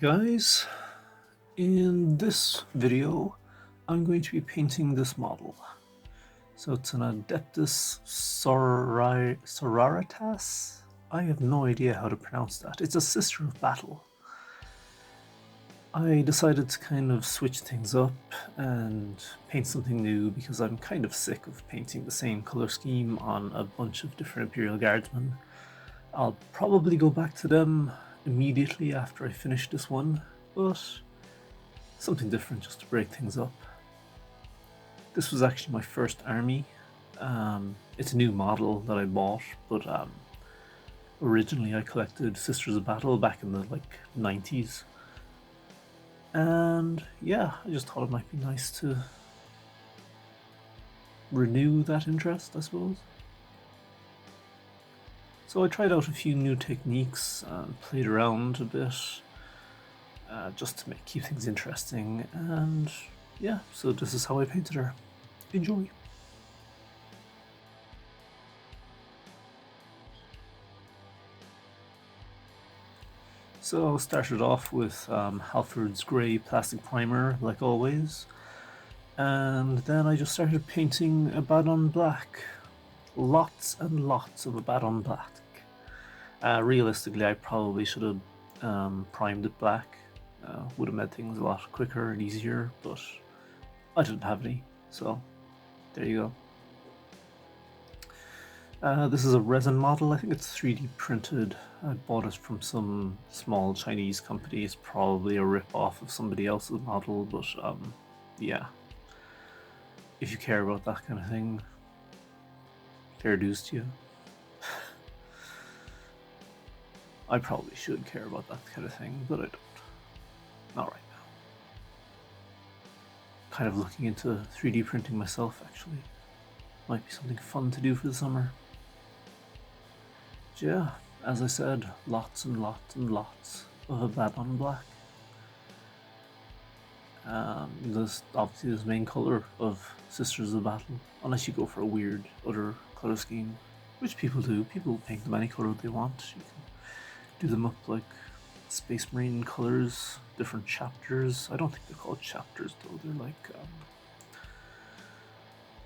Guys, in this video I'm going to be painting this model. So it's an adeptus sororitas. I have no idea how to pronounce that. It's a sister of battle. I decided to kind of switch things up and paint something new because I'm kind of sick of painting the same color scheme on a bunch of different Imperial Guardsmen. I'll probably go back to them immediately after I finish this one, but something different just to break things up. This was actually my first army. It's a new model that I bought, but originally I collected Sisters of Battle back in the 90s. And yeah, I just thought it might be nice to renew that interest, I suppose. So I tried out a few new techniques and played around a bit just to keep things interesting, and yeah, so this is how I painted her. Enjoy! So started off with Halford's grey plastic primer, like always, and then I just started painting Abaddon black. Lots and lots of Abaddon black. Realistically, I probably should have primed it black. Would have made things a lot quicker and easier, but I didn't have any, so there you go. This is a resin model. I think it's 3D printed. I bought it from some small Chinese company. It's probably a rip-off of somebody else's model, but yeah. If you care about that kind of thing, fair dues to you. I probably should care about that kind of thing, but I don't. Not right now. Kind of looking into 3D printing myself, actually. Might be something fun to do for the summer. But yeah, as I said, lots and lots and lots of Abaddon black. This obviously is the main color of Sisters of Battle, unless you go for a weird other color scheme, which people do. People paint them any color they want. You can do them up like Space Marine colors, different chapters. I don't think they're called chapters though. They're like,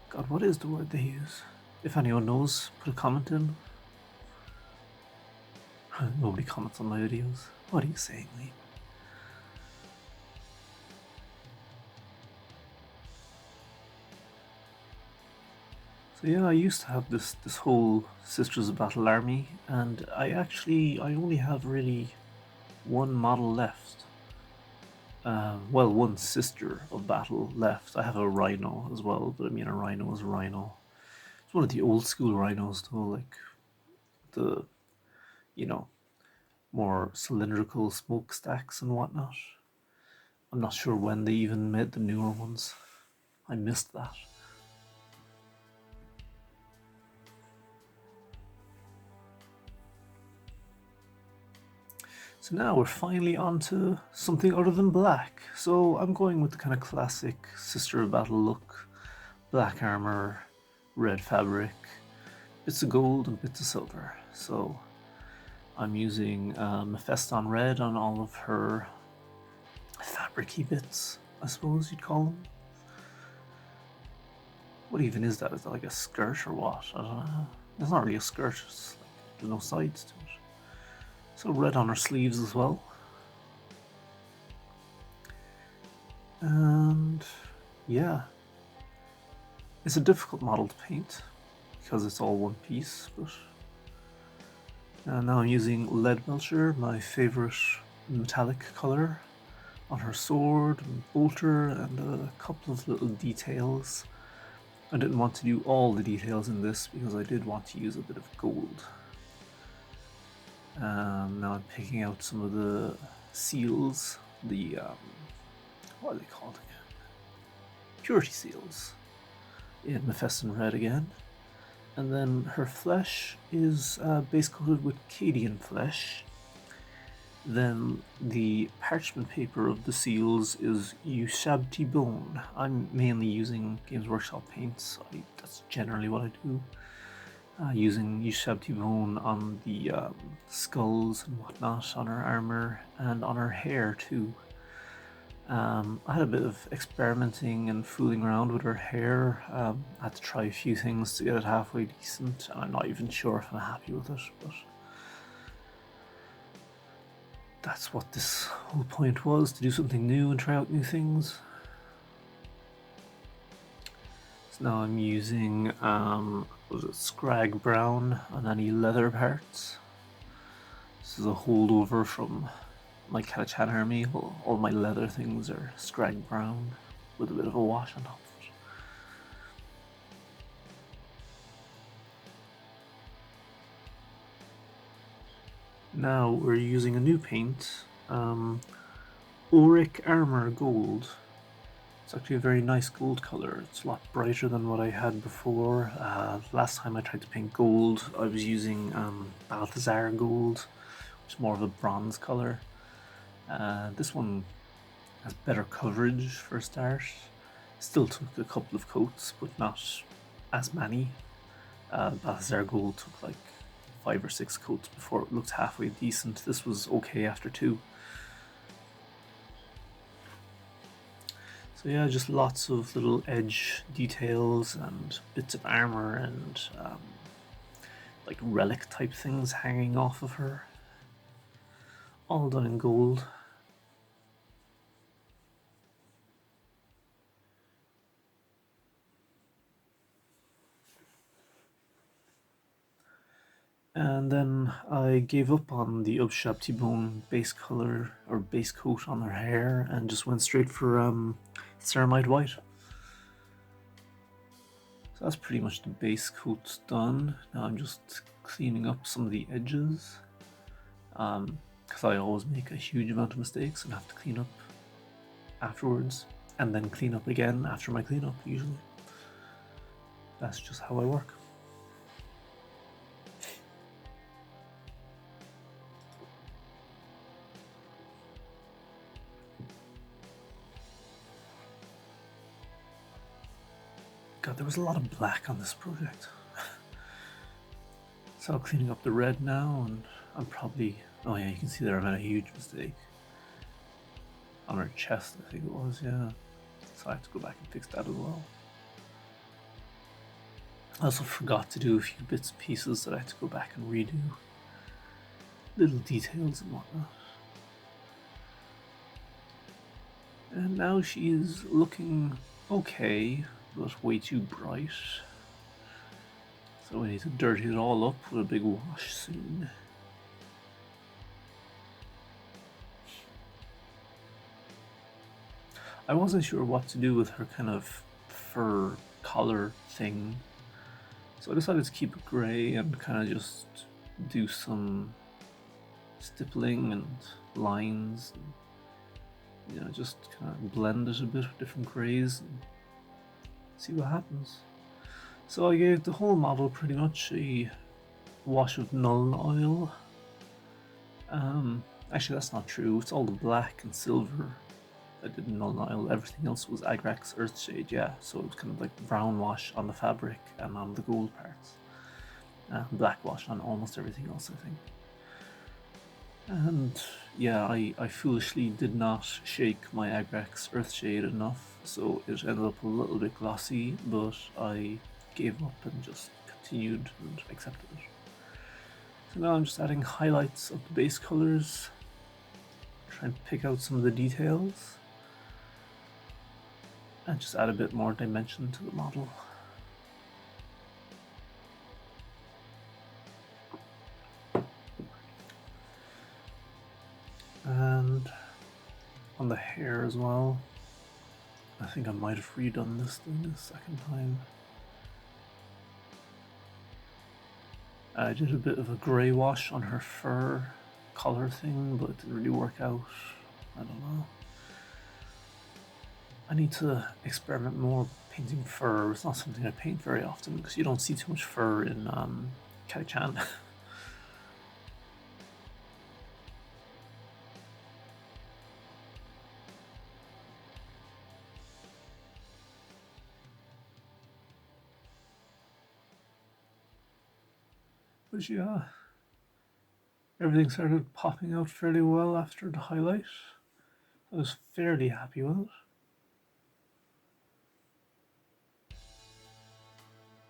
God, what is the word they use? If anyone knows, put a comment in. Nobody comments on my videos. What are you saying, Lee? So yeah, I used to have this whole Sisters of Battle army, and I only have really one model left. Well, one Sister of Battle left. I have a Rhino as well, but I mean, a Rhino is a Rhino. It's one of the old school Rhinos though, like the, more cylindrical smokestacks and whatnot. I'm not sure when they even made the newer ones. I missed that. So now we're finally on to something other than black. So I'm going with the kind of classic Sister of Battle look. Black armor, red fabric, bits of gold and bits of silver. So I'm using Mephiston red on all of her fabricy bits, I suppose you'd call them. What even is that? Is that like a skirt or what? I don't know. It's not really a skirt, it's like there's no sides to it. So red on her sleeves as well. And yeah, it's a difficult model to paint because it's all one piece, but now I'm using Lead Belcher, my favorite metallic color, on her sword and bolter and a couple of little details. I didn't want to do all the details in this because I did want to use a bit of gold. Now I'm picking out some of the seals, the, what are they called again? Purity seals in Mephiston red again. And then her flesh is base coated with Cadian flesh. Then the parchment paper of the seals is Ushabti bone. I'm mainly using Games Workshop paints, so that's generally what I do. using Yushabti bone on the skulls and whatnot, on her armor, and on her hair too. I had a bit of experimenting and fooling around with her hair. I had to try a few things to get it halfway decent, and I'm not even sure if I'm happy with it, but that's what this whole point was, to do something new and try out new things. So now I'm using was it Scrag Brown on any leather parts. This is a holdover from my Catachan army. All my leather things are Scrag Brown with a bit of a wash on top of it. Now we're using a new paint, Auric Armor Gold. It's actually a very nice gold color. It's a lot brighter than what I had before. Last time I tried to paint gold, I was using Balthazar Gold, which is more of a bronze color. This one has better coverage for a start. Still took a couple of coats, but not as many. Balthazar Gold took like 5 or 6 coats before it looked halfway decent. This was okay after 2. So yeah, just lots of little edge details and bits of armor and like relic type things hanging off of her. All done in gold. And then I gave up on the Ubshabti Bone base color or base coat on her hair and just went straight for Ceramide White. So that's pretty much the base coat done. Now I'm just cleaning up some of the edges, because I always make a huge amount of mistakes and have to clean up afterwards, and then clean up again after my cleanup usually. That's just how I work. God, there was a lot of black on this project. So cleaning up the red now, and I'm probably, oh yeah, you can see there I made a huge mistake on her chest, I think it was, yeah. So I have to go back and fix that as well. I also forgot to do a few bits and pieces that I had to go back and redo. Little details and whatnot. And now she is looking okay, but way too bright. So we need to dirty it all up with a big wash soon. I wasn't sure what to do with her kind of fur collar thing, so I decided to keep it grey and kind of just do some stippling and lines, and, you know, just kind of blend it a bit with different greys and see what happens. So I gave the whole model pretty much a wash of Nuln oil. Actually, that's not true. It's all the black and silver I did Nuln oil. Everything else was Agrax Earthshade, yeah. So it was kind of like brown wash on the fabric and on the gold parts. Black wash on almost everything else, I think. And yeah, I foolishly did not shake my Agrax Earthshade enough, so it ended up a little bit glossy, but I gave up and just continued and accepted it. So now I'm just adding highlights of the base colors, trying to pick out some of the details, and just add a bit more dimension to the model. And on the hair as well, I think I might have redone this thing a second time. I did a bit of a grey wash on her fur color thing, but it didn't really work out. I don't know. I need to experiment more painting fur. It's not something I paint very often because you don't see too much fur in Kai-chan. But yeah, everything started popping out fairly well after the highlight. I was fairly happy with it.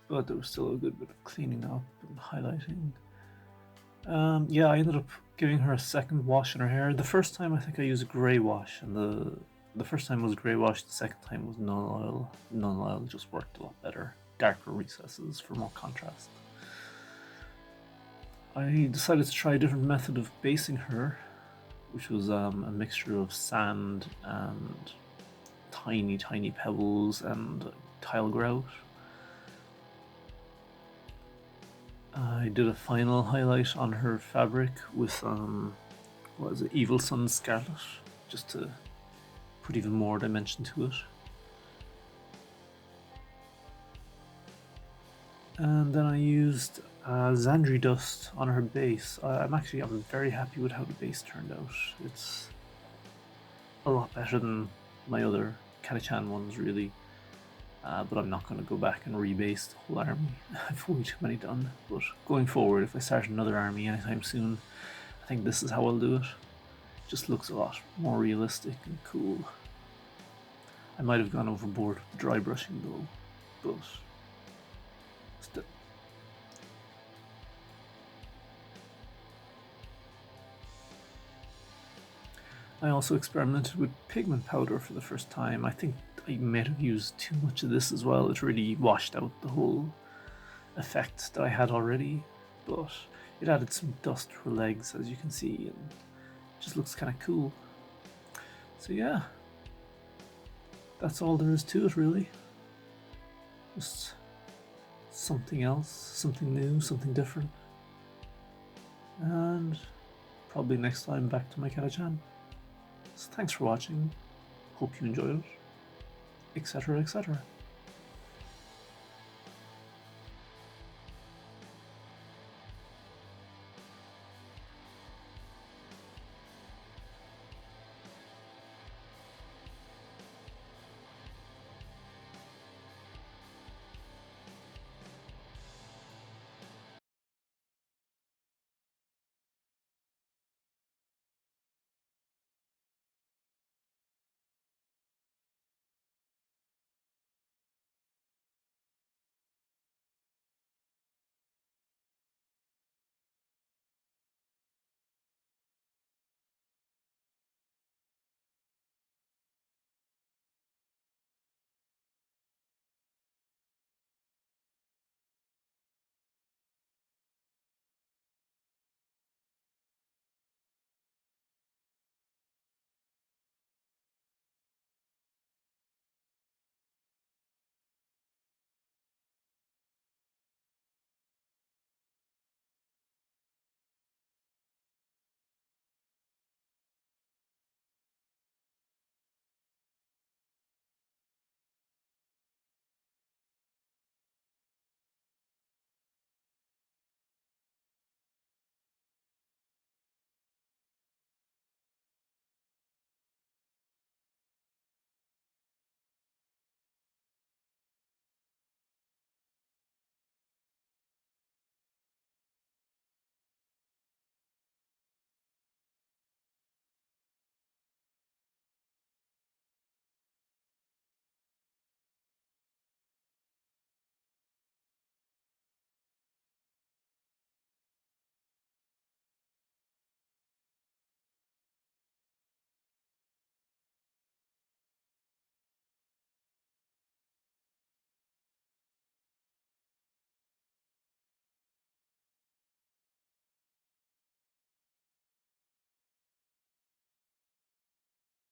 But there was still a good bit of cleaning up and highlighting. Yeah, I ended up giving her a second wash in her hair. The first time I think I used grey wash, and the first time was grey wash. The second time was nun oil. Nun oil just worked a lot better. Darker recesses for more contrast. I decided to try a different method of basing her, which was a mixture of sand and tiny pebbles and tile grout. I did a final highlight on her fabric with what is it, Evil Sun Scarlet, just to put even more dimension to it. And then I used Zandri dust on her base. I'm very happy with how the base turned out. It's a lot better than my other Katachan ones, really. But I'm not going to go back and rebase the whole army. I've way too many done. But going forward, if I start another army anytime soon, I think this is how I'll do it. It just looks a lot more realistic and cool. I might have gone overboard with dry brushing though, but still. I also experimented with pigment powder for the first time. I think I might have used too much of this as well. It really washed out the whole effect that I had already, but it added some dust to her legs, as you can see, and it just looks kind of cool. So yeah, that's all there is to it, really. Just something else, something new, something different. And probably next time back to my Katachan. So thanks for watching, hope you enjoyed it, etc, etc.